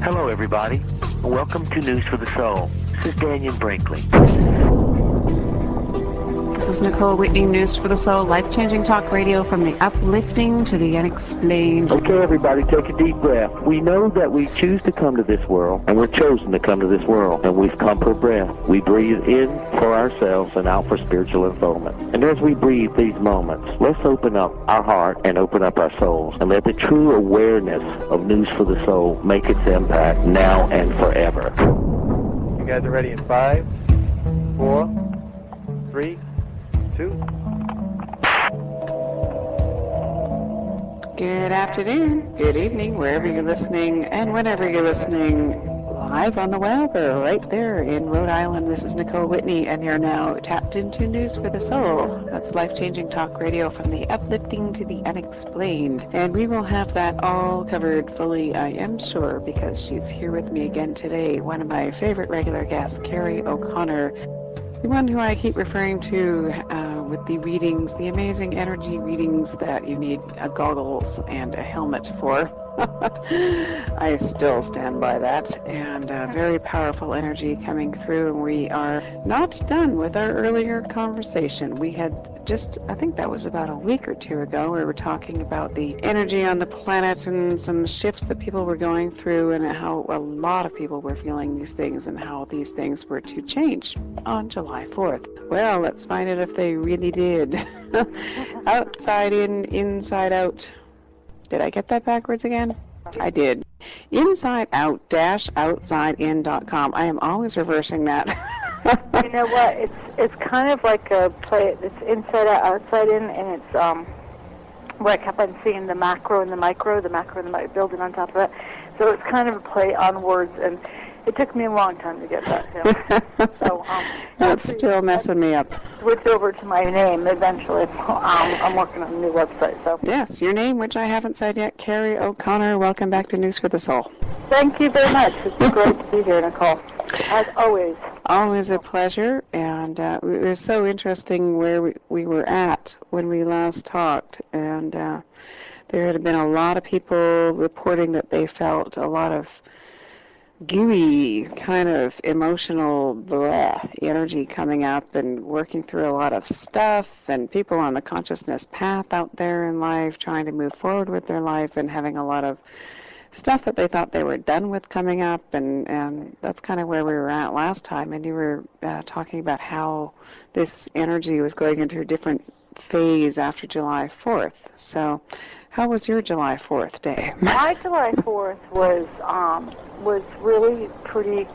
Hello, everybody. Welcome to News for the Soul. This is Daniel Brinkley. This is Nicole Whitney, News for the Soul, life-changing talk radio from the uplifting to the unexplained. Okay, everybody, take a deep breath. We know that we choose to come to this world, and we're chosen to come to this world, and we've come for breath. We breathe in for ourselves and out for spiritual unfoldment. And as we breathe these moments, let's open up our heart and open up our souls, and let the true awareness of News for the Soul make its impact now and forever. You guys are ready in 5, 4, 3, 2. Good afternoon, good evening, wherever you're listening, and whenever you're listening, live on the web or right there in Rhode Island. This is Nicole Whitney, and you're now tapped into News for the Soul. That's life-changing talk radio from the uplifting to the unexplained. And we will have that all covered fully, I am sure, because she's here with me again today. One of my favorite regular guests, Kerry OConnor, the one who I keep referring to with the readings, the amazing energy readings that you need goggles and a helmet for. I still stand by that, and very powerful energy coming through, and we are not done with our earlier conversation. We had just, I think that was about a week or two ago, we were talking about the energy on the planet and some shifts that people were going through and how a lot of people were feeling these things and how these things were to change on July 4th. Well, let's find out if they really did. Outside in, inside out. Did I get that backwards again? I did. Inside out -outsideinc.com. I am always reversing that. You know what? It's kind of like a play. It's inside out, outside in, and it's where I kept on seeing the macro and the micro, building on top of it. So it's kind of a play on words, and it took me a long time to get that. So that's still messing me up. Switch over to my name eventually. I'm working on a new website. So yes, your name, which I haven't said yet, Kerry OConnor. Welcome back to News for the Soul. Thank you very much. It's great to be here, Nicole. As always. Always a pleasure, and it was so interesting where we were at when we last talked, and there had been a lot of people reporting that they felt a lot of gooey kind of emotional energy coming up and working through a lot of stuff, and people on the consciousness path out there in life trying to move forward with their life and having a lot of stuff that they thought they were done with coming up, and that's kind of where we were at last time. And you were talking about how this energy was going into a different phase after July 4th. So how was your July 4th day? My July 4th was really pretty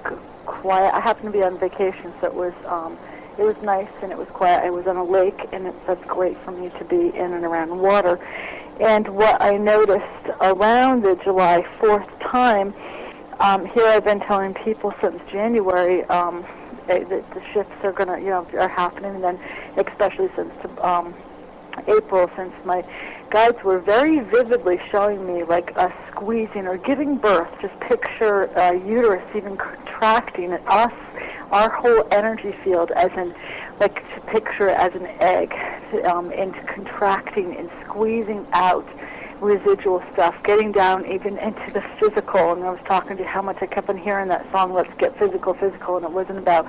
quiet. I happened to be on vacation, so it was nice and it was quiet. I was on a lake, and that's great for me to be in and around water. And what I noticed around the July 4th time, here I've been telling people since January that the shifts are are happening, and then especially since April, since my guides were very vividly showing me like a squeezing or giving birth. Just picture uterus even contracting, and our whole energy field as in, like to picture it as an egg, and contracting and squeezing out residual stuff, getting down even into the physical. And I was talking to you how much I kept on hearing that song, Let's Get Physical, Physical, and it wasn't about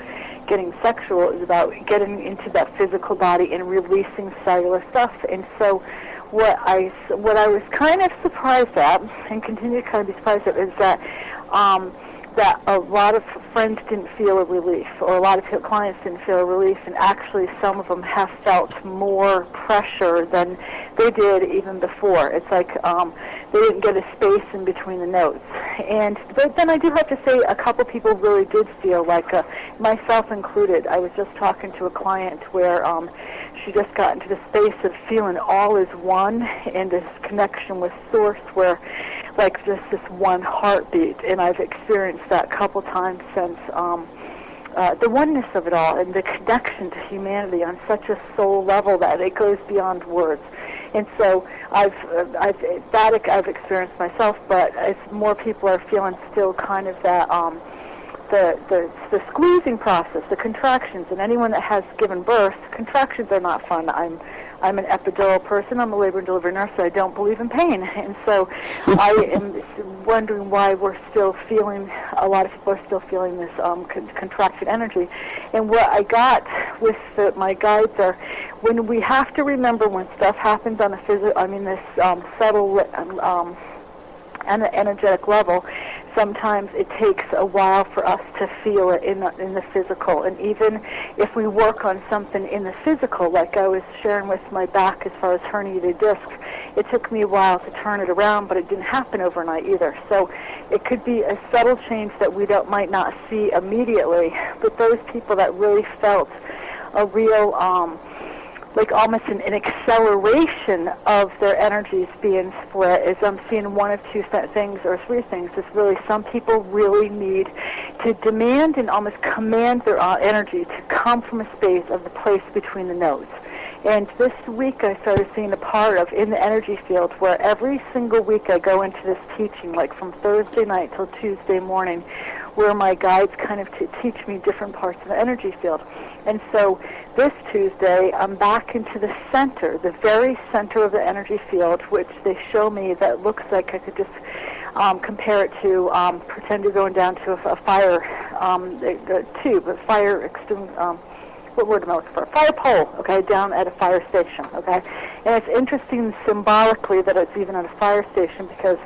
getting sexual, it was about getting into that physical body and releasing cellular stuff. And so what I was kind of surprised at, and continue to kind of be surprised at, is that that a lot of friends didn't feel a relief, or a lot of clients didn't feel a relief, and actually some of them have felt more pressure than they did even before. It's like they didn't get a space in between the notes. But then I do have to say a couple people really did feel like, myself included. I was just talking to a client where she just got into the space of feeling all is one, and this connection with Source where like just this one heartbeat, and I've experienced that a couple times since the oneness of it all and the connection to humanity on such a soul level that it goes beyond words. And so I've experienced myself, but as more people are feeling still kind of that the squeezing process, the contractions, and anyone that has given birth, contractions are not fun. I'm an epidural person. I'm a labor and delivery nurse, so I don't believe in pain. And so I am wondering why we're still feeling, a lot of people are still feeling this contracted energy. And what I got with my guides are, when we have to remember when stuff happens on a this subtle and an energetic level, sometimes it takes a while for us to feel it in the physical. And even if we work on something in the physical, like I was sharing with my back as far as herniated discs, it took me a while to turn it around, but it didn't happen overnight either. So it could be a subtle change that we might not see immediately, but those people that really felt a real like almost an acceleration of their energies being split, is I'm seeing one of two things or three things. Is really some people really need to demand and almost command their energy to come from a space of the place between the nodes. And this week I started seeing a part of in the energy field where every single week I go into this teaching, like from Thursday night till Tuesday morning, where my guides kind of teach me different parts of the energy field. And so this Tuesday, I'm back into the center, the very center of the energy field, which they show me that looks like I could just compare it to, pretend you're going down to a fire tube, a fire what word am I looking for? Fire pole, okay, down at a fire station, okay? And it's interesting symbolically that it's even at a fire station, because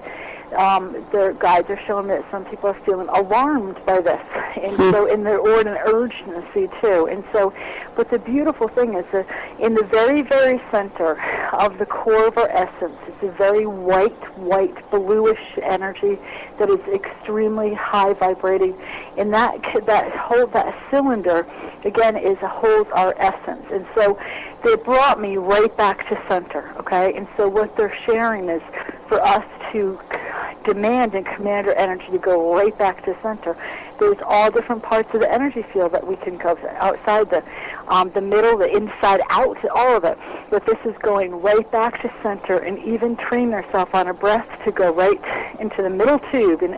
the guides are showing me that some people are feeling alarmed by this, and so or an urgency too. And so, but the beautiful thing is that in the very, very center of the core of our essence, it's a very white, bluish energy that is extremely high vibrating, and that cylinder again holds our essence. And so they brought me right back to center, okay? And so what they're sharing is for us to demand and command our energy to go right back to center. There's all different parts of the energy field that we can go outside the middle, the inside out, all of it. But this is going right back to center, and even train yourself on a breath to go right into the middle tube. And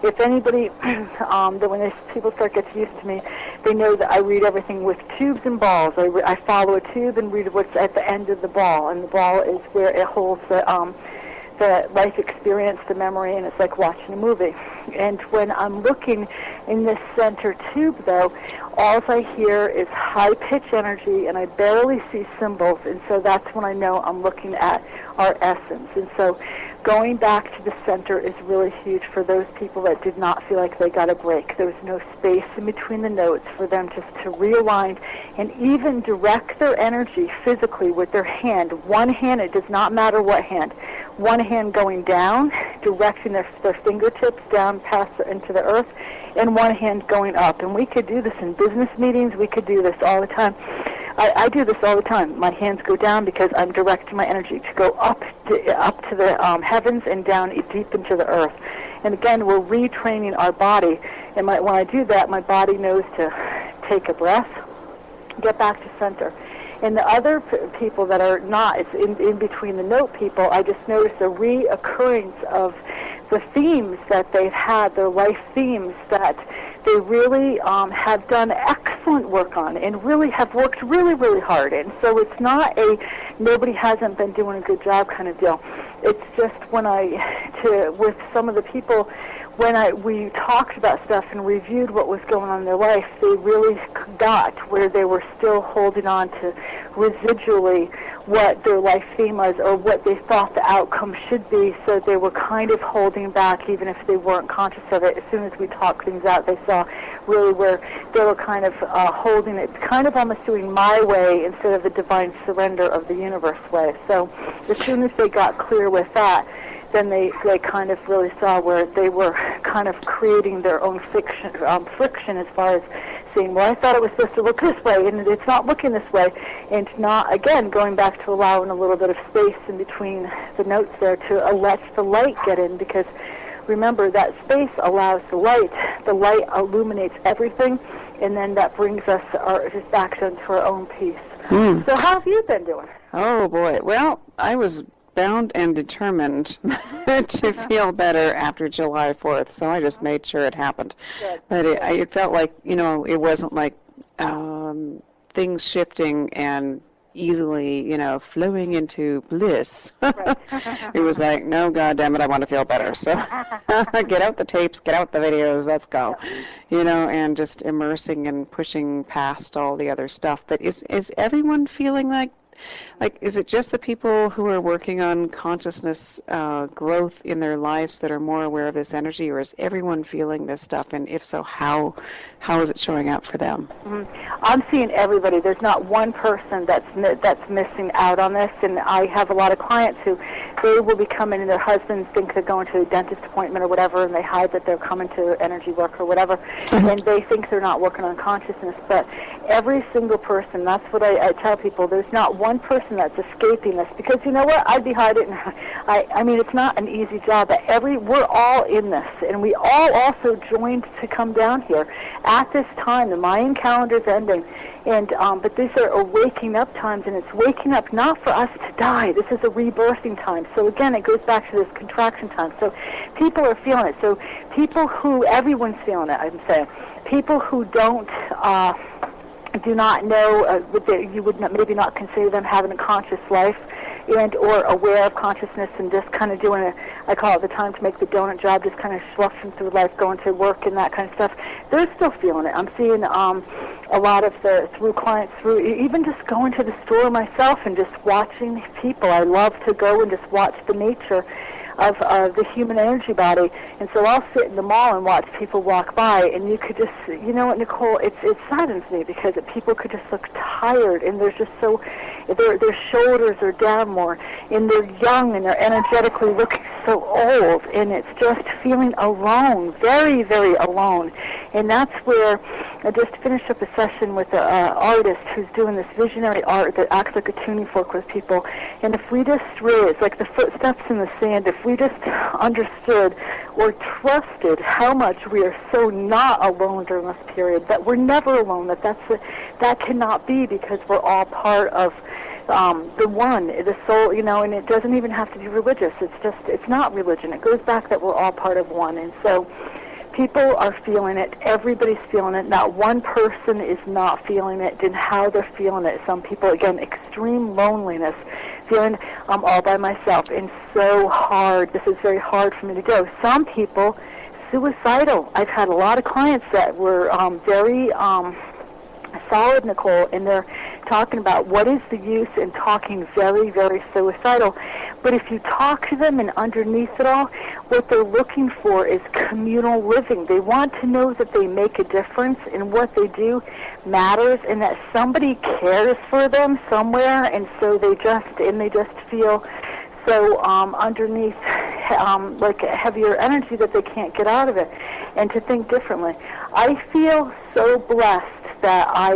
if anybody, when people start getting used to me, they know that I read everything with tubes and balls. I follow a tube and read what's at the end of the ball, and the ball is where it holds the life experience, the memory, and it's like watching a movie. And when I'm looking in this center tube, though, all I hear is high-pitched energy, and I barely see symbols, and so that's when I know I'm looking at our essence. And so going back to the center is really huge for those people that did not feel like they got a break. There was no space in between the notes for them just to realign and even direct their energy physically with their hand. One hand, it does not matter what hand. One hand going down, directing their fingertips down past into the earth, and one hand going up. And we could do this in business meetings. We could do this all the time. I do this all the time. My hands go down because I'm directing my energy to go up to the heavens and down deep into the earth. And again, we're retraining our body. And when I do that, my body knows to take a breath, get back to center. And the other people that are not, it's in between the note people, I just noticed a reoccurrence of the themes that they've had, their life themes that they really have done excellent work on and really have worked really, really hard. And so it's not a nobody hasn't been doing a good job kind of deal. It's just with some of the people, when we talked about stuff and reviewed what was going on in their life, they really got where they were still holding on to residually what their life theme was or what they thought the outcome should be, so they were kind of holding back even if they weren't conscious of it. As soon as we talked things out, they saw really where they were kind of holding it, kind of almost doing my way instead of the divine surrender of the universe way. So as soon as they got clear with that, then they kind of really saw where they were kind of creating their own friction as far as saying, well, I thought it was supposed to look this way, and it's not looking this way. And not, again, going back to allowing a little bit of space in between the notes there to let the light get in, because remember, that space allows the light. The light illuminates everything, and then that brings us just back into our own peace. So how have you been doing? Oh, boy. Well, I was bound and determined to feel better after July 4th, so I just made sure it happened. Good. But it felt like, it wasn't like things shifting and easily, flowing into bliss. Right. It was like, no, God damn it, I want to feel better. So get out the tapes, get out the videos, let's go. And just immersing and pushing past all the other stuff. But is everyone feeling like, is it just the people who are working on consciousness growth in their lives that are more aware of this energy, or is everyone feeling this stuff? And if so, how is it showing up for them? I'm seeing everybody. There's not one person that's missing out on this. And I have a lot of clients who they will be coming, and their husbands think they're going to a dentist appointment or whatever, and they hide that they're coming to energy work or whatever, and they think they're not working on consciousness. But every single person, that's what I tell people, there's not one person that's escaping this, because you know what, I'd be hiding. I mean, it's not an easy job, but we're all in this, and we all also joined to come down here at this time. The Mayan calendar's ending, and but these are waking up times, and it's waking up not for us to die. This is a rebirthing time. So again, it goes back to this contraction time. So people are feeling it. So people who, everyone's feeling it, I'm saying. People who do not know, you would maybe not consider them having a conscious life and or aware of consciousness, and just kind of doing I call it the time to make the donut job, just kind of schluffing through life, going to work and that kind of stuff. They're still feeling it. I'm seeing a lot of through clients, through even just going to the store myself and just watching people. I love to go and just watch the nature of the human energy body, and so I'll sit in the mall and watch people walk by, and you could just, you know what, Nicole, it saddens me because people could just look tired, and they're just so, their shoulders are down more, and they're young, and they're energetically looking so old, and it's just feeling alone, very, very alone. And that's where I just finished up a session with an artist who's doing this visionary art that acts like a tuning fork with people. And if we just really, it's like the footsteps in the sand, if we just understood or trusted how much we are so not alone during this period, that we're never alone, that cannot be, because we're all part of the one, the soul, and it doesn't even have to be religious. It's not religion. It goes back that we're all part of one. And so people are feeling it. Everybody's feeling it. Not one person is not feeling it, and how they're feeling it. Some people, again, extreme loneliness, feeling I'm all by myself, and so hard. This is very hard for me to do. Some people, suicidal. I've had a lot of clients that were very solid, Nicole, and they're talking about what is the use in talking very, very suicidal. But if you talk to them, and underneath it all, what they're looking for is communal living. They want to know that they make a difference, and what they do matters, and that somebody cares for them somewhere, and so they just feel so underneath like a heavier energy that they can't get out of it, and to think differently. I feel so blessed that I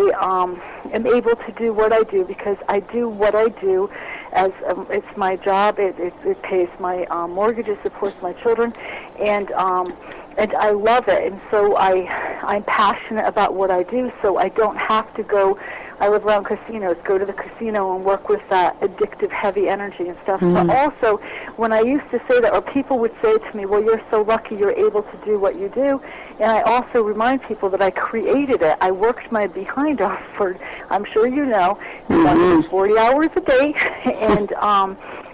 am able to do what I do, because I do what I do as it's my job. It pays my mortgage, it supports my children, and I love it. And so I'm passionate about what I do, so I don't have to go. I live around casinos, go to the casino and work with that addictive, heavy energy and stuff. But also, when I used to say that, or people would say to me, well, you're so lucky you're able to do what you do. And I also remind people that I created it. I worked my behind off for, I'm sure you know, 40 hours a day.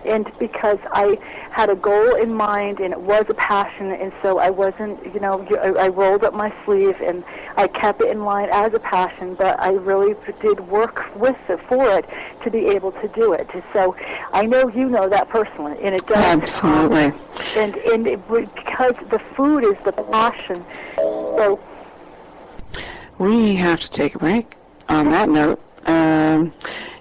And because I had a goal in mind, and it was a passion, and so I wasn't, I rolled up my sleeve and I kept it in line as a passion, but I really did work with it, for it, to be able to do it. So I know you know that personally, and it does. Absolutely. Because the food is the passion. So we have to take a break. On that note,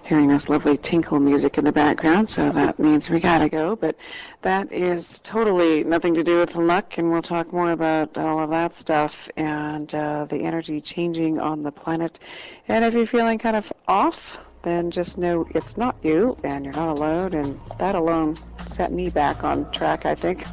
hearing this lovely tinkle music in the background, so that means we gotta go, but that is totally nothing to do with luck, and we'll talk more about all of that stuff and the energy changing on the planet. And if you're feeling kind of off, then just know it's not you, and you're not alone, and that alone set me back on track, I think.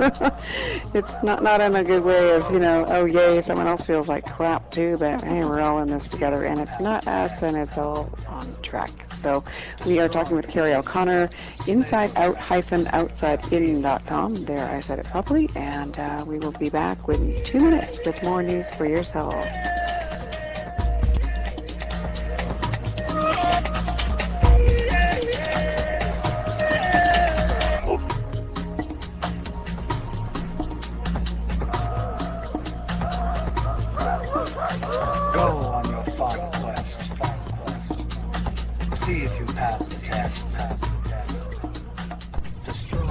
It's not in a good way of, oh yay, someone else feels like crap too, but hey, we're all in this together, and it's not us, and it's all on track. So we are talking with Kerry OConnor, insideout-outsideinc.com. There, I said it properly, and we will be back within 2 minutes with more news for yourself. Yeah. Go on your final quest. See if you pass the test. Destroy your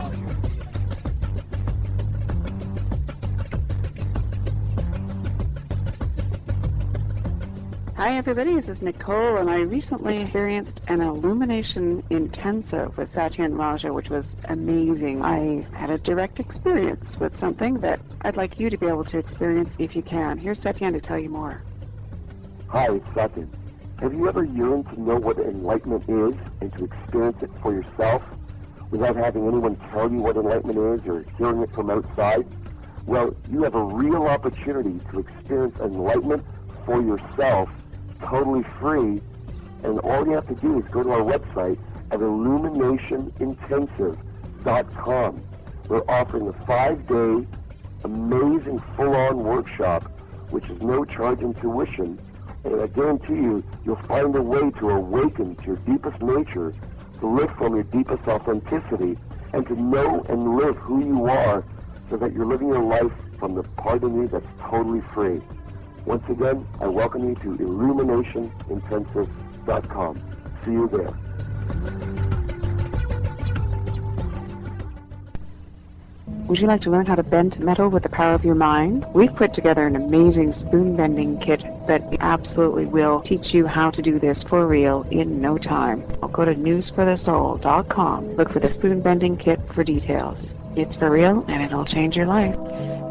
Hi everybody, this is Nicole, and I recently experienced an illumination intensive with Satyan Raja, which was amazing. I had a direct experience with something that I'd like you to be able to experience if you can. Here's Satyan to tell you more. Hi, it's Satyan. Have you ever yearned to know what enlightenment is and to experience it for yourself without having anyone tell you what enlightenment is or hearing it from outside? Well, you have a real opportunity to experience enlightenment for yourself totally free, and all you have to do is go to our website at illuminationintensive.com. We're offering a 5-day amazing full-on workshop, which is no charge in tuition, and I guarantee you, you'll find a way to awaken to your deepest nature, to live from your deepest authenticity, and to know and live who you are so that you're living your life from the part of you that's totally free. Once again, I welcome you to illuminationintensive.com. See you there. Would you like to learn how to bend metal with the power of your mind? We've put together an amazing spoon bending kit that absolutely will teach you how to do this for real in no time. I'll go to newsforthesoul.com. Look for the spoon bending kit for details. It's for real and it'll change your life.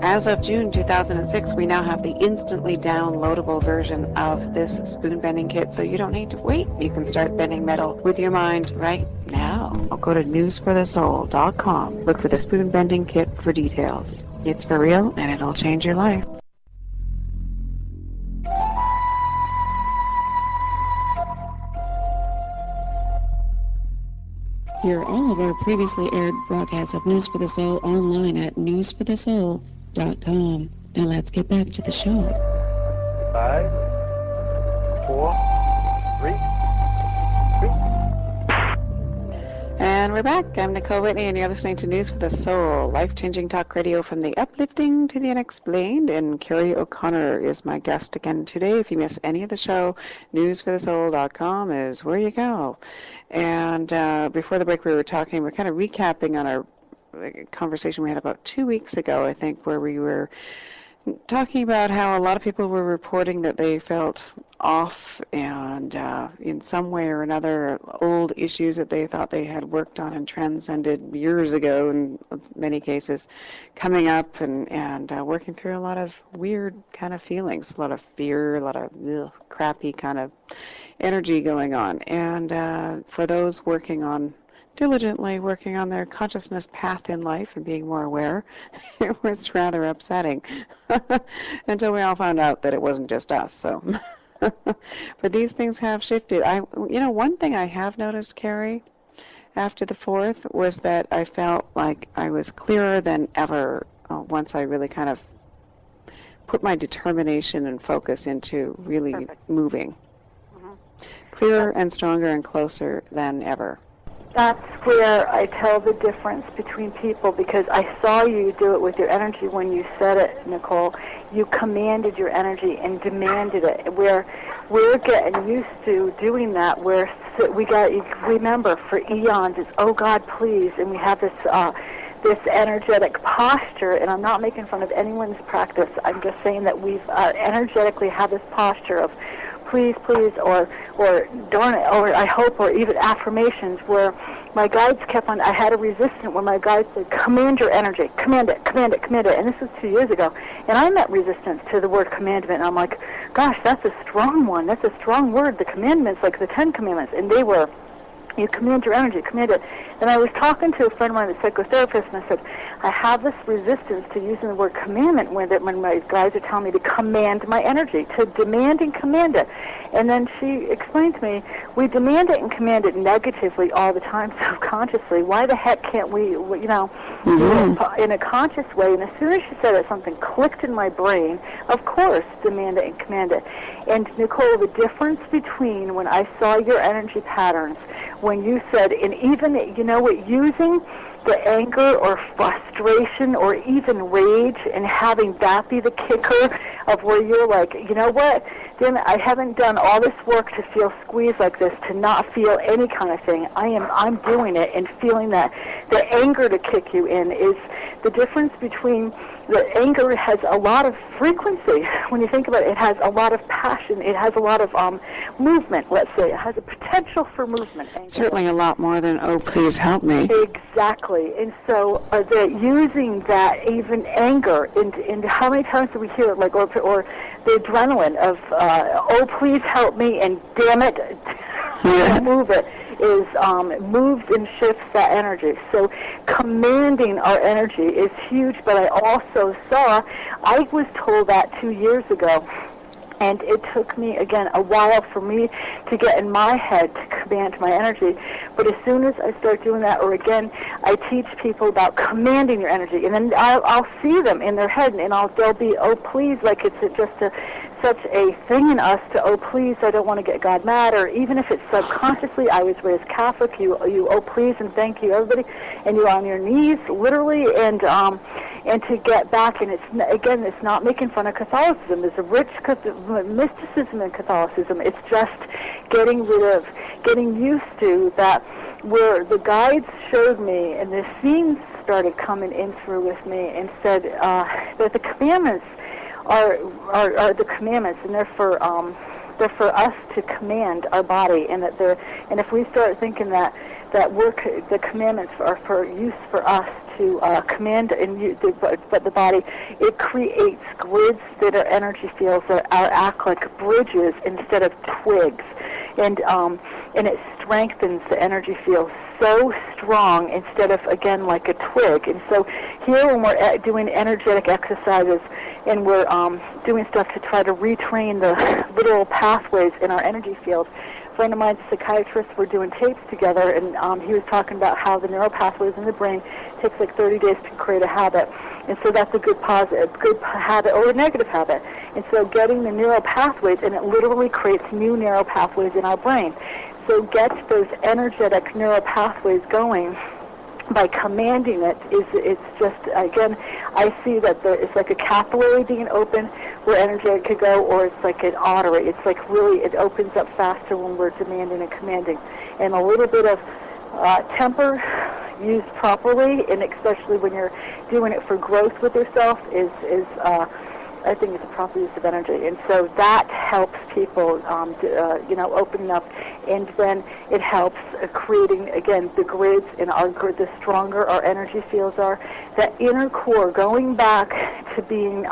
As of June 2006, we now have the instantly downloadable version of this spoon bending kit, so you don't need to wait. You can start bending metal with your mind right now. I'll go to newsforthesoul.com. Look for the spoon bending kit for details. It's for real and it'll change your life. Hear all of our previously aired broadcasts of News for the Soul online at newsforthesoul.com. Now let's get back to the show. 5, 4, 3. And we're back. I'm Nicole Whitney, and you're listening to News for the Soul, life-changing talk radio from the uplifting to the unexplained. And Kerry OConnor is my guest again today. If you miss any of the show, newsforthesoul.com is where you go. And before the break, we're kind of recapping on our conversation we had about 2 weeks ago, I think, where we were talking about how a lot of people were reporting that they felt off and in some way or another old issues that they thought they had worked on and transcended years ago in many cases coming up and working through a lot of weird kind of feelings, a lot of fear, a lot of crappy kind of energy going on. And for those diligently working on their consciousness path in life and being more aware, it was rather upsetting until we all found out that it wasn't just us. So, but these things have shifted. One thing I have noticed, Kerry, after the 4th was that I felt like I was clearer than ever once I really kind of put my determination and focus into really moving. Mm-hmm. Clearer and stronger and closer than ever. That's where I tell the difference between people, because I saw you do it with your energy when you said it, Nicole. You commanded your energy and demanded it. We're getting used to doing that. Remember, for eons, it's, oh God, please, and we have this energetic posture, and I'm not making fun of anyone's practice. I'm just saying that we've energetically had this posture of please, please, or darn it, or I hope, or even affirmations where my guides I had a resistance when my guides said, command your energy, command it, command it, command it. And this was 2 years ago. And I met resistance to the word commandment, and I'm like, gosh, that's a strong one. That's a strong word. The commandments, like the 10 commandments, and they were, you command your energy, command it. And I was talking to a friend of mine, a psychotherapist, and I said, I have this resistance to using the word commandment when my guides are telling me to command my energy, to demand and command it. And then she explained to me, we demand it and command it negatively all the time, subconsciously. Why the heck can't we, do it in a conscious way? And as soon as she said it, something clicked in my brain. Of course, demand it and command it. And Nicole, the difference between when I saw your energy patterns, when you said, and even, using the anger or frustration or even rage and having that be the kicker of where you're like, you know what, then I haven't done all this work to feel squeezed like this, to not feel any kind of thing. I'm doing it and feeling that the anger to kick you in is the difference between the anger has a lot of frequency. When you think about it, it has a lot of passion. It has a lot of movement, let's say. It has a potential for movement. Anger. Certainly a lot more than, oh, please help me. Exactly. And so they're using that even anger into how many times do we hear it, like, or the adrenaline of, oh, please help me, and damn it, move it, is moves and shifts that energy. So commanding our energy is huge, but I also saw, I was told that 2 years ago, and it took me, again, a while for me to get in my head to command my energy. But as soon as I start doing that, or again, I teach people about commanding your energy, and then I'll see them in their head, and they'll be, oh, please, like it's such a thing in us to, oh, please, I don't want to get God mad, or even if it's subconsciously, I was raised Catholic, you oh, please, and thank you, everybody, and you're on your knees, literally, and to get back, and it's not making fun of Catholicism. There's a rich mysticism in Catholicism. It's just getting used to that, where the guides showed me, and the scenes started coming in through with me, and said that the commandments are the commandments, and they're for us to command our body, and and if we start thinking that the commandments are for use for us to command but the body, it creates grids that are energy fields that act like bridges instead of twigs, and it strengthens the energy field so strong instead of, again, like a twig. And so here, when we're doing energetic exercises and we're doing stuff to try to retrain the literal pathways in our energy field, a friend of mine's a psychiatrist, we're doing tapes together, and he was talking about how the neural pathways in the brain takes like 30 days to create a habit. And so that's a good habit or a negative habit. And so getting the neural pathways, and it literally creates new neural pathways in our brain. So get those energetic neural pathways going by commanding it. It's just, again, I see that it's like a capillary being open where energy could go, or it's like an artery. It's like really, it opens up faster when we're demanding and commanding. And a little bit of temper used properly, and especially when you're doing it for growth with yourself, is I think it's a proper use of energy. And so that helps people, opening up, and then it helps creating, again, the grids in the stronger our energy fields are. That inner core, going back to being,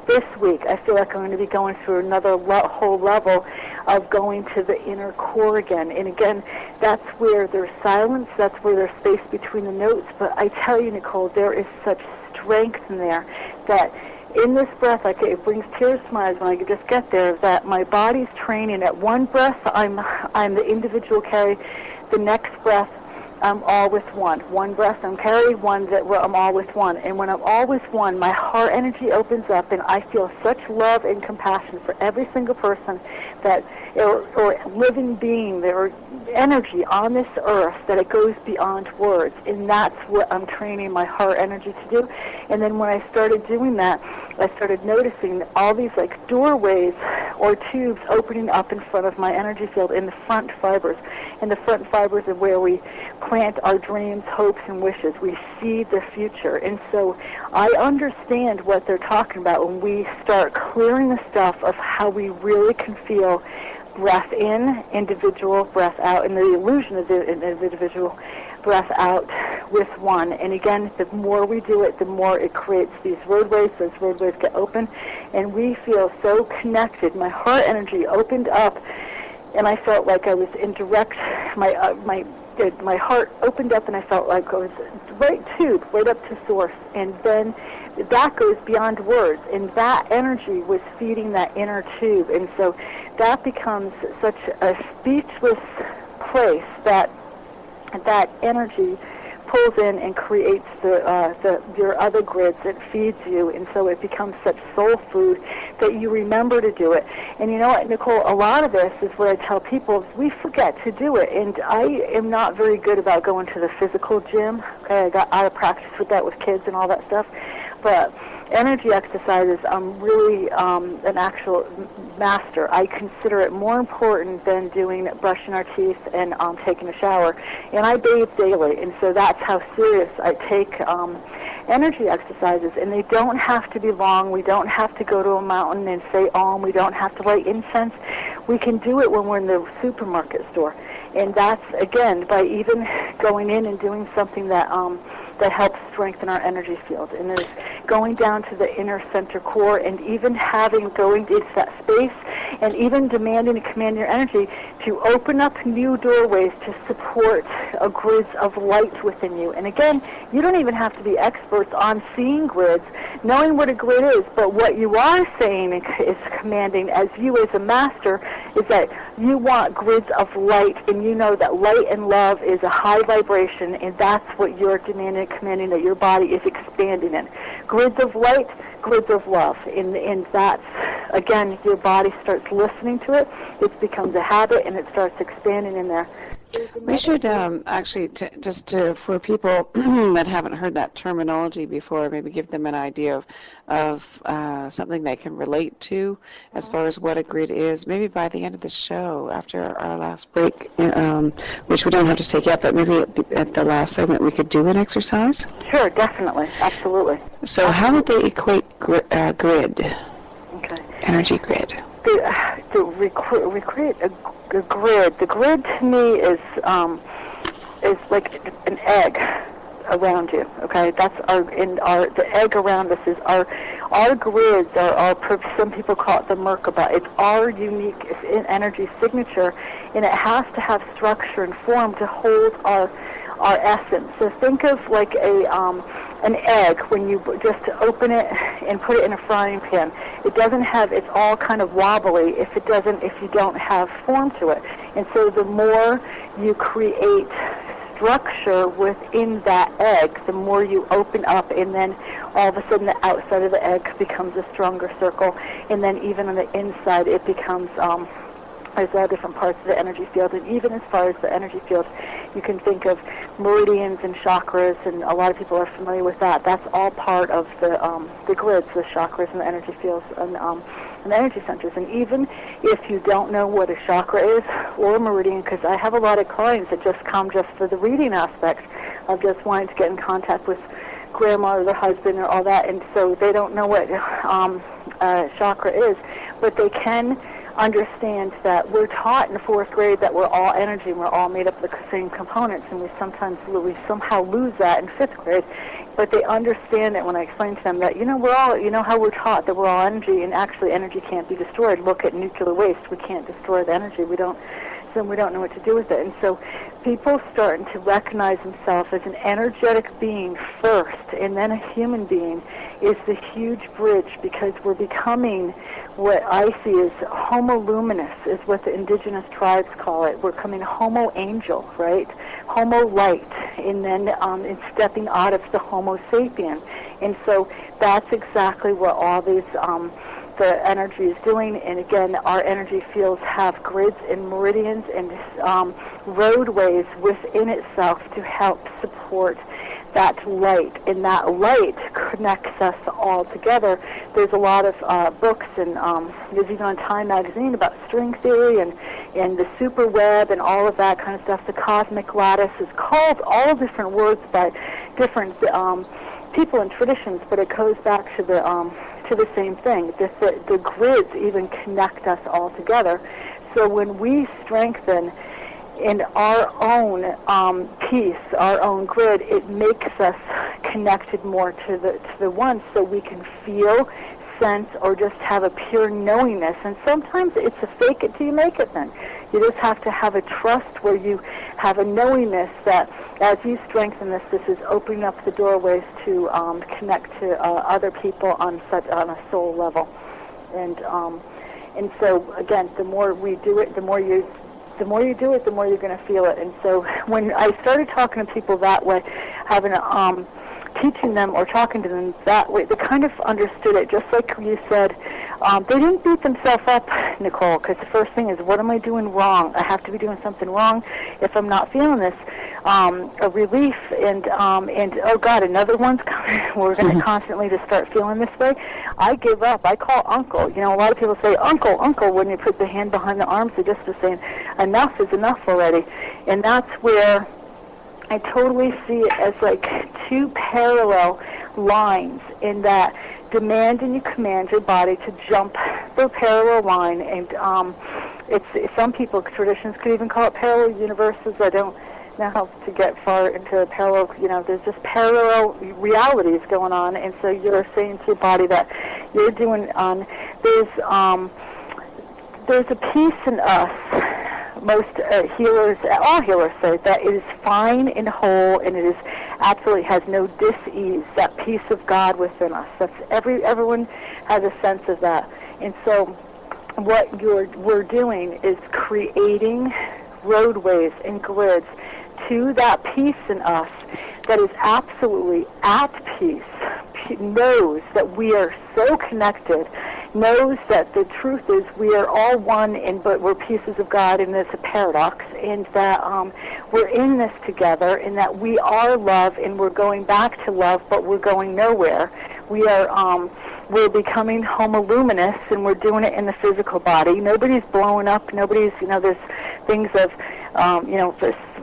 this week, I feel like I'm going to be going through another whole level of going to the inner core again. And again, that's where there's silence, that's where there's space between the notes. But I tell you, Nicole, there is such strength in there that in this breath, it brings tears to my eyes when I just get there, that my body's training. At one breath, I'm the individual Kerry. The next breath, I'm all with one. One breath, I'm Kerry. I'm all with one. And when I'm all with one, my heart energy opens up, and I feel such love and compassion for every single person or living being, or energy on this earth, that it goes beyond words. And that's what I'm training my heart energy to do. And then when I started doing that, I started noticing all these like doorways or tubes opening up in front of my energy field in the front fibers. And the front fibers are where we plant our dreams, hopes, and wishes. We see the future. And so I understand what they're talking about when we start clearing the stuff of how we really can feel breath in, individual, breath out, and the illusion of the individual, breath out with one. And again, the more we do it, the more it creates these roadways. Those roadways get open, and we feel so connected. My heart energy opened up, and I felt like I was in direct, my heart opened up, and I felt like I was right up to source. And then that goes beyond words, and that energy was feeding that inner tube. And so that becomes such a speechless place that energy pulls in and creates your other grids. It feeds you, and so it becomes such soul food that you remember to do it. And you know what, Nicole, a lot of this is what I tell people, we forget to do it. And I am not very good about going to the physical gym. Okay, I got out of practice with that with kids and all that stuff. But energy exercises, I'm really an actual master. I consider it more important than brushing our teeth and taking a shower. And I bathe daily, and so that's how serious I take energy exercises. And they don't have to be long. We don't have to go to a mountain and say Om. We don't have to light incense. We can do it when we're in the supermarket store. And that's, again, by even going in and doing something that helps strengthen our energy field. And there's going down to the inner center core and even going into that space and even demanding and commanding your energy to open up new doorways to support grids of light within you. And again, you don't even have to be experts on seeing grids, knowing what a grid is, but what you are saying is commanding as you as a master is that you want grids of light, and you know that light and love is a high vibration, and that's what you're demanding and commanding that your body is expanding in. Grids of light, grids of love, and that's, again, your body starts listening to it, it becomes a habit, and it starts expanding in there. We should actually, for people that haven't heard that terminology before, maybe give them an idea of something they can relate to as far as what a grid is. Maybe by the end of the show, after our last break, which we don't have to take yet, but maybe at the last segment we could do an exercise? Sure, definitely, absolutely. So how would they equate grid, okay. Energy grid? We create a grid. The grid to me is like an egg around you. Okay, that's the egg around us is our grids are some people call it the Merkaba. It's our unique energy signature, and it has to have structure and form to hold our essence. So think of like an egg when you just open it and put it in a frying pan. It doesn't have, it's all kind of wobbly if you don't have form to it. And so the more you create structure within that egg, the more you open up, and then all of a sudden the outside of the egg becomes a stronger circle, and then even on the inside it becomes there's all different parts of the energy field. And even as far as the energy field, you can think of meridians and chakras, and a lot of people are familiar with that. That's all part of the grids, the chakras and the energy fields and the energy centers. And even if you don't know what a chakra is or a meridian, because I have a lot of clients that just come just for the reading aspect of just wanting to get in contact with grandma or their husband or all that, and so they don't know what chakra is, but they can understand that we're taught in the 4th grade that we're all energy and we're all made up of the same components, and we somehow lose that in 5th grade. But they understand it when I explain to them that, we're all, how we're taught that we're all energy, and actually energy can't be destroyed. Look at nuclear waste. We can't destroy the energy. We don't know what to do with it. And so people starting to recognize themselves as an energetic being first and then a human being is the huge bridge, because we're becoming what I see as homo luminous, is what the indigenous tribes call it. We're becoming homo angel, right? Homo light, and then in stepping out of the homo sapien. And so that's exactly what all these the energy is doing. And again, our energy fields have grids and meridians and roadways within itself to help support that light, and that light connects us all together. There's a lot of books, and there's even on Time magazine about string theory and the super web and all of that kind of stuff. The cosmic lattice is called all different words by different people and traditions, but it goes back to the same thing. The grids even connect us all together. So when we strengthen in our own piece, our own grid, it makes us connected more to the one, so we can feel, sense, or just have a pure knowingness. And sometimes it's a fake it till you make it then. You just have to have a trust where you have a knowingness that as you strengthen this is opening up the doorways to connect to other people on a soul level. And so again, the more we do it, the more you do it, the more you're going to feel it. And so when I started talking to people that way, teaching them or talking to them that way, they kind of understood it. Just like you said, they didn't beat themselves up, Nicole, because the first thing is, what am I doing wrong? I have to be doing something wrong if I'm not feeling this. a relief, and oh God, another one's coming. We're going to constantly just start feeling this way. I give up. I call Uncle. You know, a lot of people say Uncle, Uncle when you put the hand behind the arms. They're just saying enough is enough already, and that's where I totally see it as like two parallel lines in that demand and you command your body to jump the parallel line, and it's some people, traditions could even call it parallel universes. I don't know how to get far into parallel, you know, there's just parallel realities going on, and so you're saying to your body that you're doing, there's a piece in us, most healers, all healers say that it is fine and whole, and it is absolutely has no dis-ease, that peace of God within us. That's everyone has a sense of that. And so what we're doing is creating roadways and grids to that peace in us that is absolutely at peace, knows that we are so connected, knows that the truth is we are all one, but we're pieces of God, and it's a paradox, and that we're in this together, and that we are love, and we're going back to love, but we're going nowhere. We are we're becoming homoluminous, and we're doing it in the physical body. Nobody's blowing up. Nobody's, you know, there's things of, you know,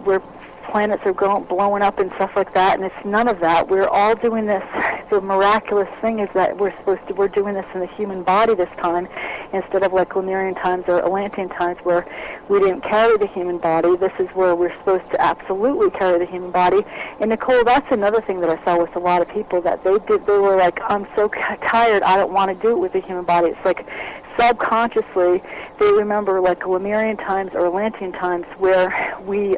we're planets are blowing up and stuff like that, and it's none of that. We're all doing this. The miraculous thing is that we're doing this in the human body this time, instead of like Lemurian times or Atlantean times where we didn't carry the human body. This is where we're supposed to absolutely carry the human body. And Nicole, that's another thing that I saw with a lot of people, that they were like, I'm so tired, I don't want to do it with the human body. It's like subconsciously they remember like Lemurian times or Atlantean times where we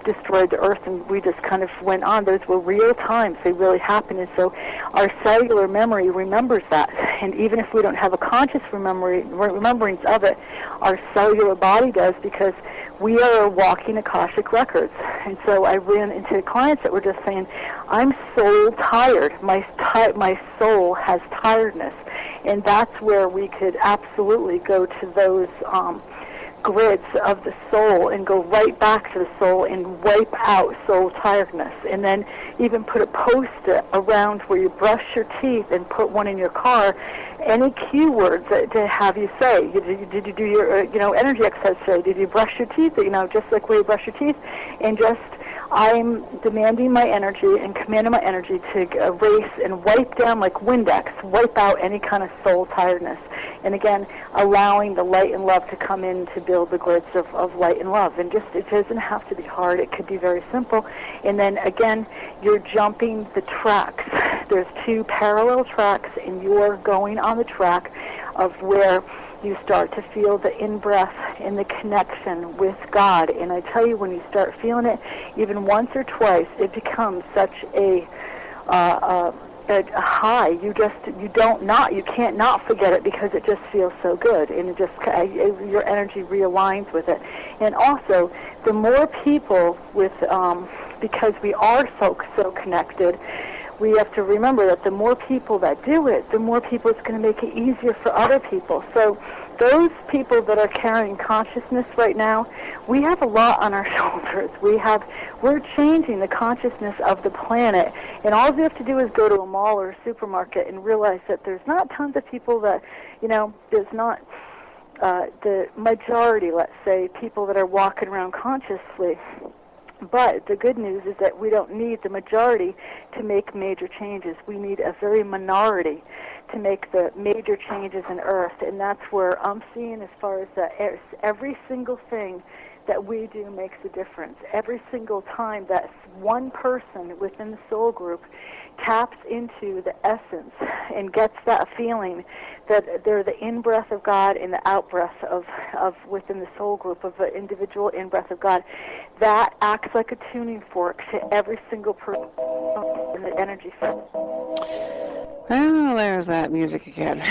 destroyed the earth, and we just kind of went on. Those were real times. They really happened. And so our cellular memory remembers that. And even if we don't have a conscious remembrance of it, our cellular body does, because we are walking Akashic records. And so I ran into clients that were just saying, I'm so tired. My soul has tiredness. And that's where we could absolutely go to those grids of the soul and go right back to the soul and wipe out soul tiredness, and then even put a post-it around where you brush your teeth and put one in your car, any cue words to have you say. Did you do your energy exercise today? Did you brush your teeth? Just like where you brush your teeth, and just I'm demanding my energy and commanding my energy to erase and wipe down like Windex, wipe out any kind of soul tiredness. And again, allowing the light and love to come in to build the grids of light and love. And just, it doesn't have to be hard. It could be very simple. And then again, you're jumping the tracks. There's two parallel tracks, and you're going on the track of where you start to feel the in-breath and the connection with God. And I tell you, when you start feeling it, even once or twice, it becomes such a high. You can't not forget it, because it just feels so good, and it just your energy realigns with it. And also, the more people because we are so connected, we have to remember that the more people that do it, the more people it's going to make it easier for other people. So those people that are carrying consciousness right now, we have a lot on our shoulders. We're changing the consciousness of the planet, and all we have to do is go to a mall or a supermarket and realize that there's not tons of people that, there's not the majority, let's say, people that are walking around consciously. But the good news is that we don't need the majority to make major changes. We need a very minority to make the major changes in Earth. And that's where I'm seeing, as far as that, every single thing that we do makes a difference. Every single time that one person within the soul group taps into the essence and gets that feeling that they're the in-breath of God and the out-breath of within the soul group of the individual in-breath of God, that acts like a tuning fork to every single person in the energy field. Well, there's that music again.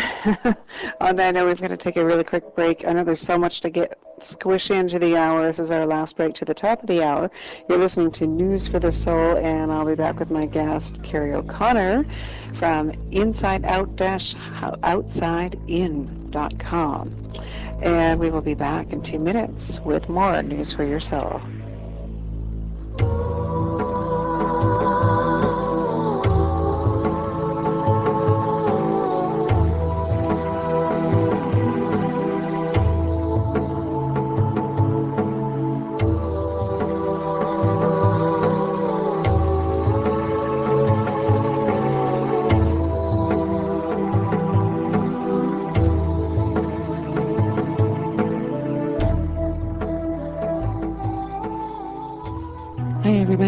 On that note, we've got to take a really quick break. I know there's so much to get squish into the hour. This is our last break to the top of the hour. You're listening to News for the Soul, and I'll be back with my guest, Kerry OConnor, from Inside insideout-outsidein.com. And we will be back in 2 minutes with more News for Your Soul.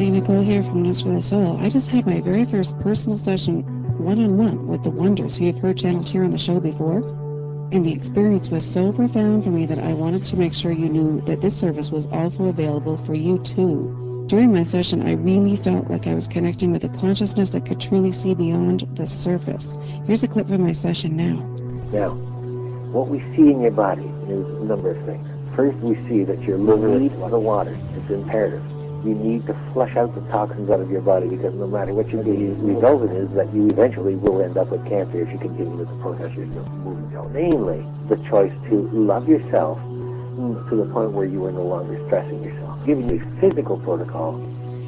Nicole here from News for the Soul. I just had my very first personal session one-on-one with the Wonders, who you've heard channeled here on the show before. And the experience was so profound for me that I wanted to make sure you knew that this service was also available for you too. During my session, I really felt like I was connecting with a consciousness that could truly see beyond the surface. Here's a clip from my session now. Now, what we see in your body is a number of things. First, we see that your liver needs the water. It's imperative. You need to flush out the toxins out of your body, because no matter what you do, the result is that you eventually will end up with cancer if you continue with the process you're still moving on. Namely, the choice to love yourself to the point where you are no longer stressing yourself. Giving you a physical protocol,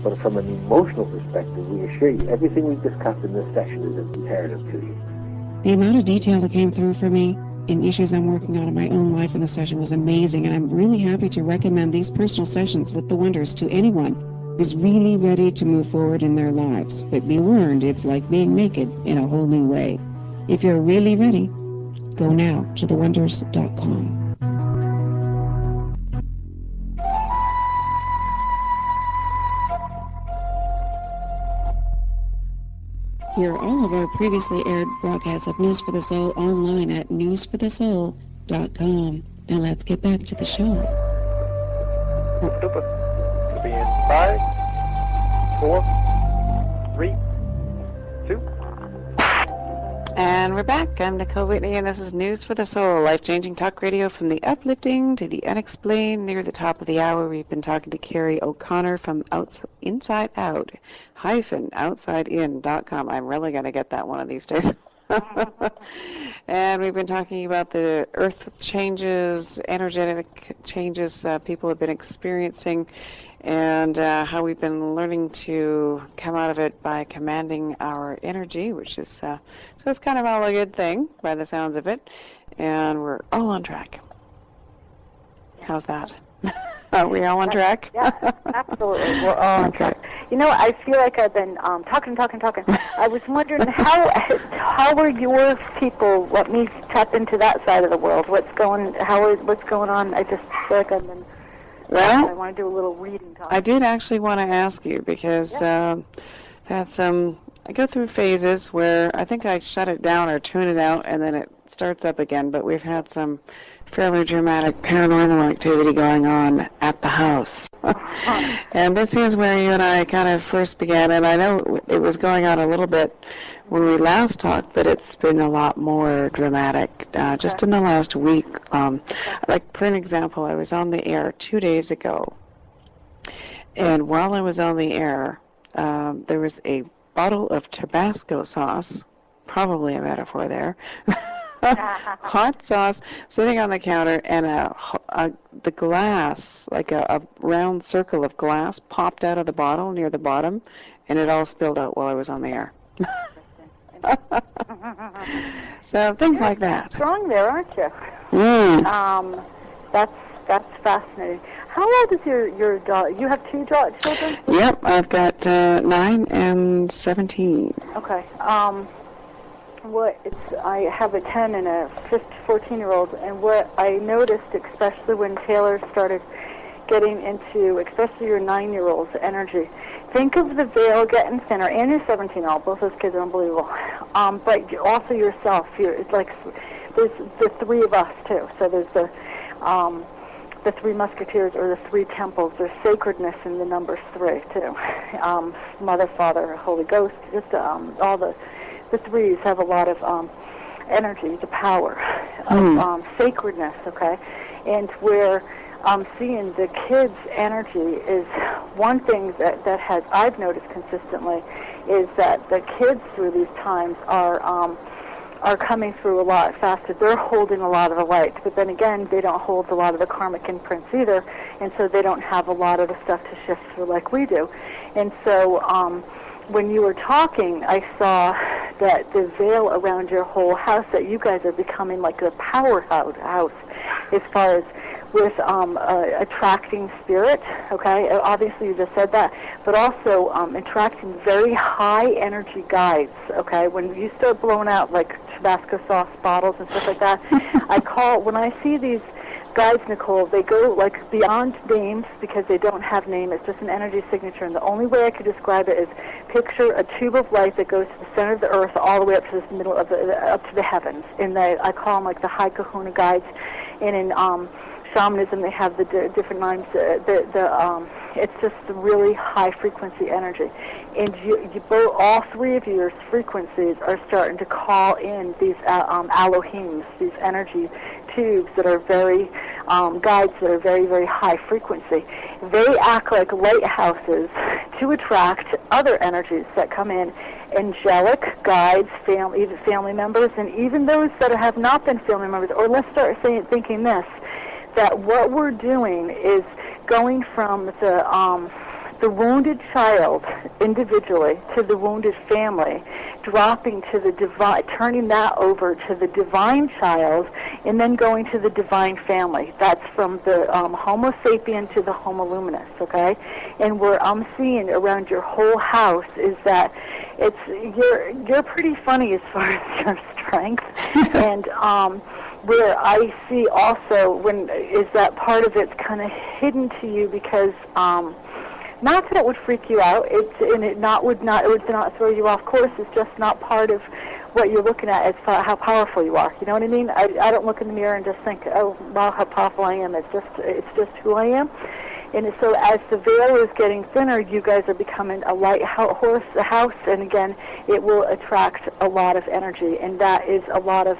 but from an emotional perspective, we assure you everything we've discussed in this session is imperative to you. The amount of detail that came through for me in issues I'm working on in my own life in the session was amazing, and I'm really happy to recommend these personal sessions with the Wonders to anyone who's really ready to move forward in their lives. But be warned, it's like being naked in a whole new way. If you're really ready, go now to thewonders.com. Hear all of our previously aired broadcasts of News for the Soul online at newsforthesoul.com. Now let's get back to the show. Super. We'll be in 5, 4, 3, 2. And we're back. I'm Nicole Whitney, and this is News for the Soul, life-changing talk radio from the uplifting to the unexplained. Near the top of the hour, we've been talking to Kerry OConnor from insideout-outsidein.com. I'm really going to get that one of these days. And we've been talking about the earth changes, energetic changes people have been experiencing, and how we've been learning to come out of it by commanding our energy, which is, so it's kind of all a good thing by the sounds of it, and we're all on track. How's that? Are we all on track? Yeah, absolutely. We're all on track. You know, I feel like I've been talking. I was wondering how are your people? Let me tap into that side of the world. What's going on? I just feel like I've been. Well, I want to do a little reading talk. I did actually want to ask you because I go through phases where I think I shut it down or tune it out, and then it starts up again. But we've had some fairly dramatic paranormal activity going on at the house. And this is where you and I kind of first began, and I know it was going on a little bit when we last talked, but it's been a lot more dramatic just in the last week. Like, for an example, I was on the air 2 days ago, and while I was on the air, there was a bottle of Tabasco sauce, probably a metaphor there, hot sauce sitting on the counter, and the glass, like a round circle of glass, popped out of the bottle near the bottom, and it all spilled out while I was on the air. So things like that. Strong there, aren't you? That's fascinating. How old is your daughter? You have two children? Yep, I've got 9 and 17. Okay. I have a 10 and a 14-year-old, and what I noticed, especially when Taylor started getting into, especially your 9-year-old's energy, think of the veil getting thinner, and your 17-year-old. Both those kids are unbelievable. But also yourself. It's like there's the three of us too. So there's the three musketeers, or the three temples. There's sacredness in the number 3 too. Mother, Father, Holy Ghost. Just all the threes have a lot of energy, the power of sacredness, okay? And where I'm seeing the kids' energy is one thing that I've noticed consistently is that the kids through these times are are coming through a lot faster. They're holding a lot of the light, but then again, they don't hold a lot of the karmic imprints either, and so they don't have a lot of the stuff to shift through like we do. And so when you were talking, I saw that the veil around your whole house, that you guys are becoming like a powerhouse as far as with attracting spirit, okay? Obviously, you just said that, but also attracting very high energy guides, okay? When you start blowing out like Tabasco sauce bottles and stuff like that, when I see these guides, Nicole, they go like beyond names because they don't have name. It's just an energy signature, and the only way I could describe it is picture a tube of light that goes to the center of the earth all the way up to the middle of up to the heavens. And I call them like the high kahuna guides, and in shamanism, they have the different names. It's just the really high frequency energy, and all three of your frequencies are starting to call in these Elohims, these energy tubes that are very guides that are very, very high frequency. They act like lighthouses to attract other energies that come in. Angelic guides, even family members, and even those that have not been family members. Or let's start thinking this. That what we're doing is going from the wounded child individually to the wounded family, dropping to the divine, turning that over to the divine child, and then going to the divine family. That's from the Homo sapien to the Homo luminous, okay? And where I'm seeing around your whole house is that you're pretty funny as far as your strength, and where I see also is that part of it's kind of hidden to you because not that it would freak you out, it would not throw you off course. It's just not part of what you're looking at as far how powerful you are. You know what I mean? I don't look in the mirror and just think, oh wow, how powerful I am. It's just who I am. And so as the veil is getting thinner, you guys are becoming a house, and again, it will attract a lot of energy. And that is a lot of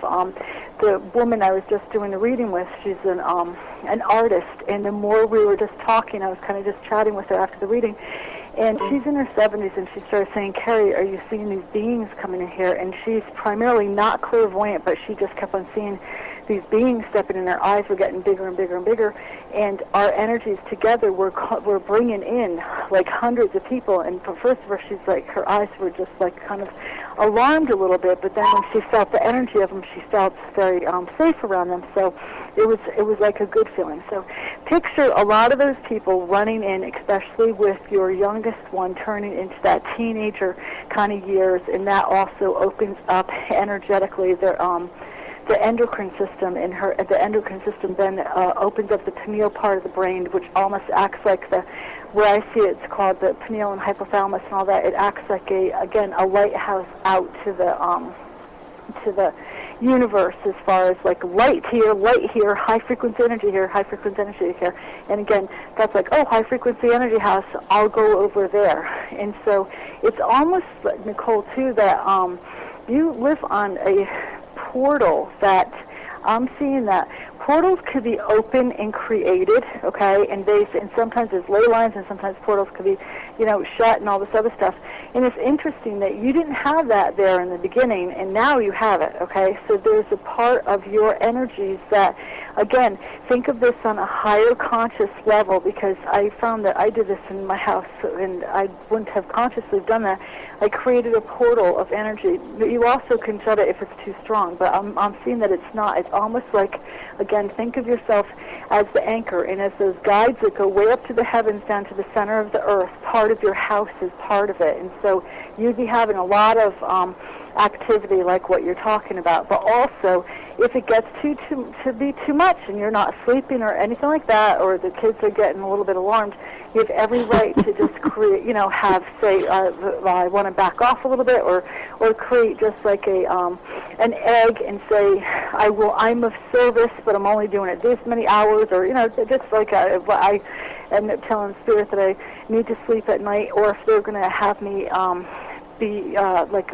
the woman I was just doing the reading with. She's an artist, and the more we were just talking, I was kind of just chatting with her after the reading. And she's in her 70s, and she started saying, Kerry, are you seeing these beings coming in here? And she's primarily not clairvoyant, but she just kept on seeing these beings stepping in. Her eyes were getting bigger and bigger and bigger, and our energies together were bringing in like hundreds of people. And first of all, she's like, her eyes were just like kind of alarmed a little bit, but then when she felt the energy of them, she felt very safe around them. So it was like a good feeling. So picture a lot of those people running in, especially with your youngest one turning into that teenager kind of years, and that also opens up energetically the endocrine system in her. The endocrine system then opens up the pineal part of the brain, which almost acts like where I see it's called the pineal and hypothalamus and all that. It acts like a lighthouse out to the universe, as far as like light here, high frequency energy here, high frequency energy here. And again, that's like, oh, high frequency energy house, I'll go over there. And so it's almost, Nicole, too, that you live on a portal that I'm seeing that portals could be open and created, okay, and sometimes there's ley lines, and sometimes portals could be, shut and all this other stuff. And it's interesting that you didn't have that there in the beginning, and now you have it, okay? So there's a part of your energies that, again, think of this on a higher conscious level, because I found that I did this in my house, and I wouldn't have consciously done that. I created a portal of energy. You also can shut it if it's too strong, but I'm seeing that it's not. It's almost like, again, think of yourself as the anchor, and as those guides that go way up to the heavens, down to the center of the earth, part of your house is part of it. And so you'd be having a lot of activity like what you're talking about. But also, if it gets to be too much and you're not sleeping or anything like that, or the kids are getting a little bit alarmed, you have every right to just create, have, say, I want to back off a little bit, or create just like an egg and say, I'm of service, but I'm only doing it this many hours, or, just like I am telling Spirit that I need to sleep at night, or if they're going to have me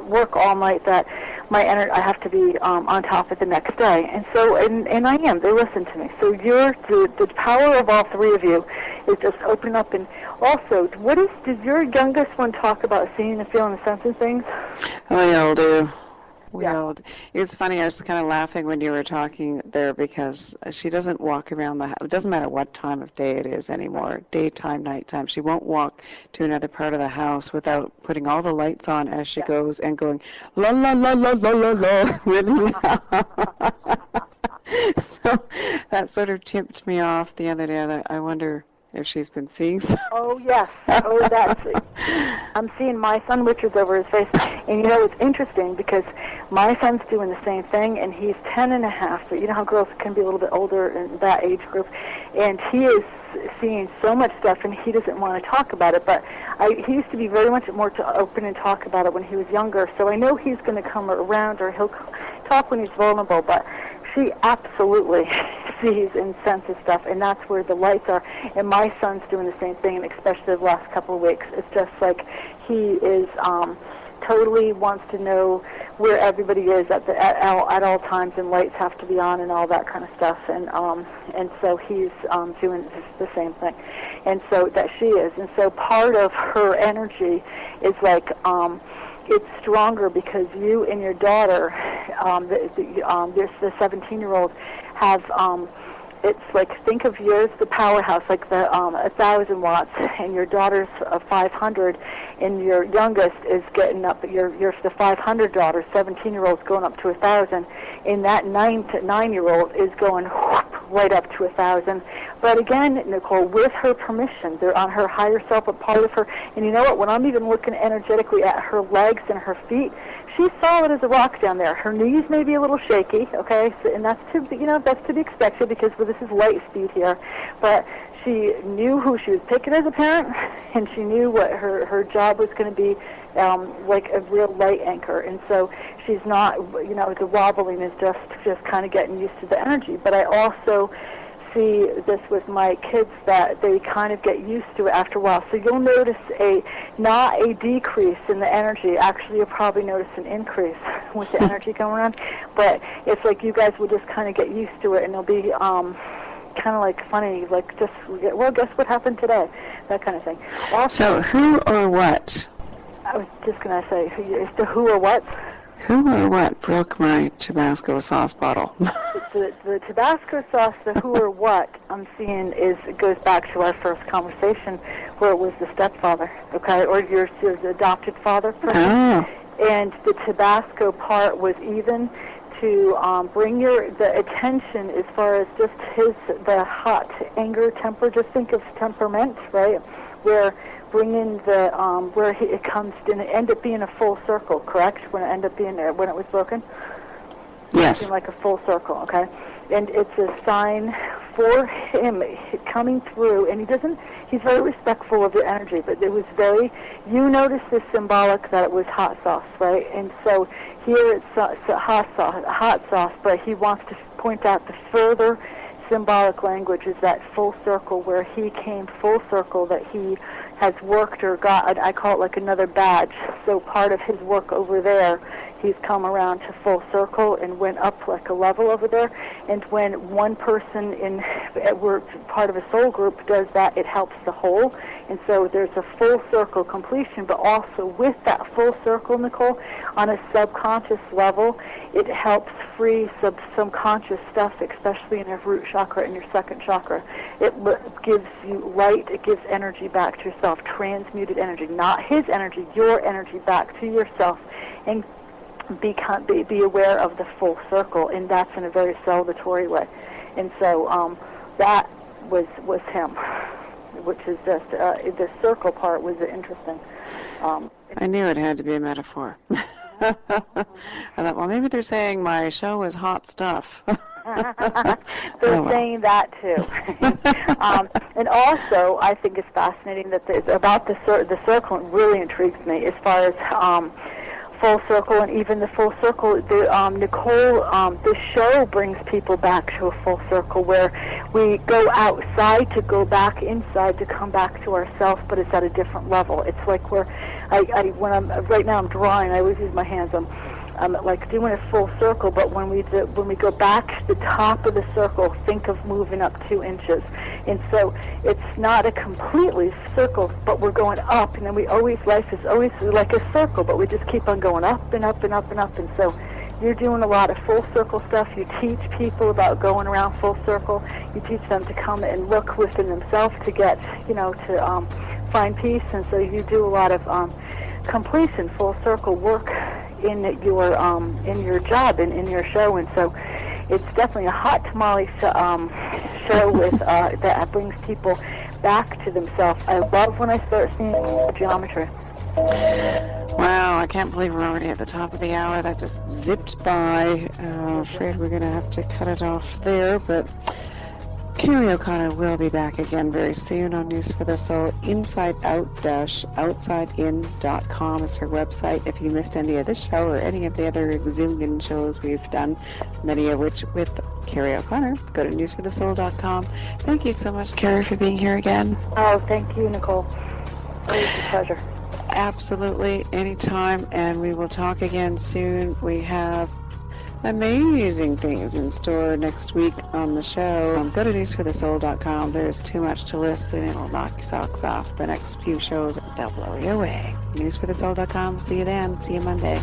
work all night, that I have to be on top of the next day. And so, and I am. They listen to me. So the power of all three of you is just opening up. And also, did your youngest one talk about seeing and feeling and sensing things? Oh, yeah, I'll do. It's funny, I was kind of laughing when you were talking there because she doesn't walk around the house. It doesn't matter what time of day it is anymore, daytime, nighttime. She won't walk to another part of the house without putting all the lights on as she goes and going, la, la, la, la, la, la, la, really loud. So that sort of tipped me off the other day. I wonder if she's been seeing something. Oh, yes. Oh, that's I'm seeing my son Richard's over his face. And, you know, it's interesting because my son's doing the same thing, and he's 10 and a half. So you know how girls can be a little bit older in that age group. And he is seeing so much stuff, and he doesn't want to talk about it. But he used to be very much more open and talk about it when he was younger. So I know he's going to come around, or he'll talk when he's vulnerable. But she absolutely sees and senses stuff, and that's where the lights are. And my son's doing the same thing, and especially the last couple of weeks. It's just like he is totally wants to know where everybody is at all times, and lights have to be on and all that kind of stuff. And so he's doing the same thing, and so that she is. And so part of her energy is like it's stronger because you and your daughter, the 17-year-old, have it's like, think of yours, the powerhouse, like the 1,000 watts, and your daughter's 500, and your youngest is getting up. Your the 500 daughter, 17-year-old, is going up to 1,000, and that 9-year-old is going right up to 1,000. But again, Nicole, with her permission, they're on her higher self, a part of her. And you know what? When I'm even looking energetically at her legs and her feet, she's solid as a rock down there. Her knees may be a little shaky, okay, so, and that's to be expected because this is light speed here. But she knew who she was picking as a parent, and she knew what her job was going to be, like a real light anchor. And so she's not, the wobbling is just kind of getting used to the energy. But I also see this with my kids that they kind of get used to it after a while. So you'll notice not a decrease in the energy. Actually, you'll probably notice an increase with the energy going on. But it's like you guys will just kind of get used to it, and it'll be kind of like funny, like just, well, guess what happened today? That kind of thing. Also, so who or what? I was just going to say, who or what? Who or what broke my Tabasco sauce bottle? The Tabasco sauce, the who or what I'm seeing goes back to our first conversation where it was the stepfather, okay, or your adopted father person. Oh. And the Tabasco part was even to bring the attention as far as just the hot anger temper. Just think of temperament, right? Where bringing the where it comes and it end up being a full circle, correct? When it was broken. Yes. Like a full circle, okay? And it's a sign for him coming through, and he's very respectful of your energy, but it was you noticed the symbolic that it was hot sauce, right? And so here it's hot sauce, but he wants to point out the further symbolic language is that full circle where he came full circle, that he has worked or got, I call it like another badge. So part of his work over there, he's come around to full circle and went up like a level over there. And when one person we're part of a soul group does that, it helps the whole. And so there's a full circle completion, but also with that full circle, Nicole, on a subconscious level, it helps free subconscious stuff, especially in your root chakra and your second chakra. It gives you light, it gives energy back to yourself, transmuted energy, not his energy, your energy back to yourself, and be aware of the full circle, and that's in a very celebratory way. And so that was him, which is just the circle part was interesting. I knew it had to be a metaphor. I thought, well, maybe they're saying my show is hot stuff. They're saying that too. And also, I think it's fascinating that about the circle. It really intrigues me as far as full circle, and even the full circle. Nicole, the show brings people back to a full circle where we go outside to go back inside to come back to ourselves, but it's at a different level. It's like where right now I'm drawing. I always use my hands. I'm like doing a full circle, but when we go back to the top of the circle, think of moving up 2 inches. And so it's not a completely circle, but we're going up, and then life is always like a circle, but we just keep on going up and up and up and up. And so you're doing a lot of full circle stuff. You teach people about going around full circle. You teach them to come and look within themselves to get, to find peace. And so you do a lot of completion, full circle work in your job and in your show. And so it's definitely a hot tamale show with that brings people back to themselves. I love when I start seeing geometry. Wow, I can't believe we're already at the top of the hour. That just zipped by. Afraid we're going to have to cut it off there, but Kerry OConnor will be back again very soon on News for the Soul. InsideOut-OutsideIn.com is her website. If you missed any of this show or any of the other zillion shows we've done, many of which with Kerry OConnor, go to newsforthesoul.com. Thank you so much, Kerry, for being here again. Oh, thank you, Nicole. Always a pleasure. Absolutely, anytime, and we will talk again soon. We have amazing things in store next week on the show. Go to newsforthesoul.com. There's too much to list, and it'll knock your socks off. The next few shows, they'll blow you away. Newsforthesoul.com. See you then. See you Monday.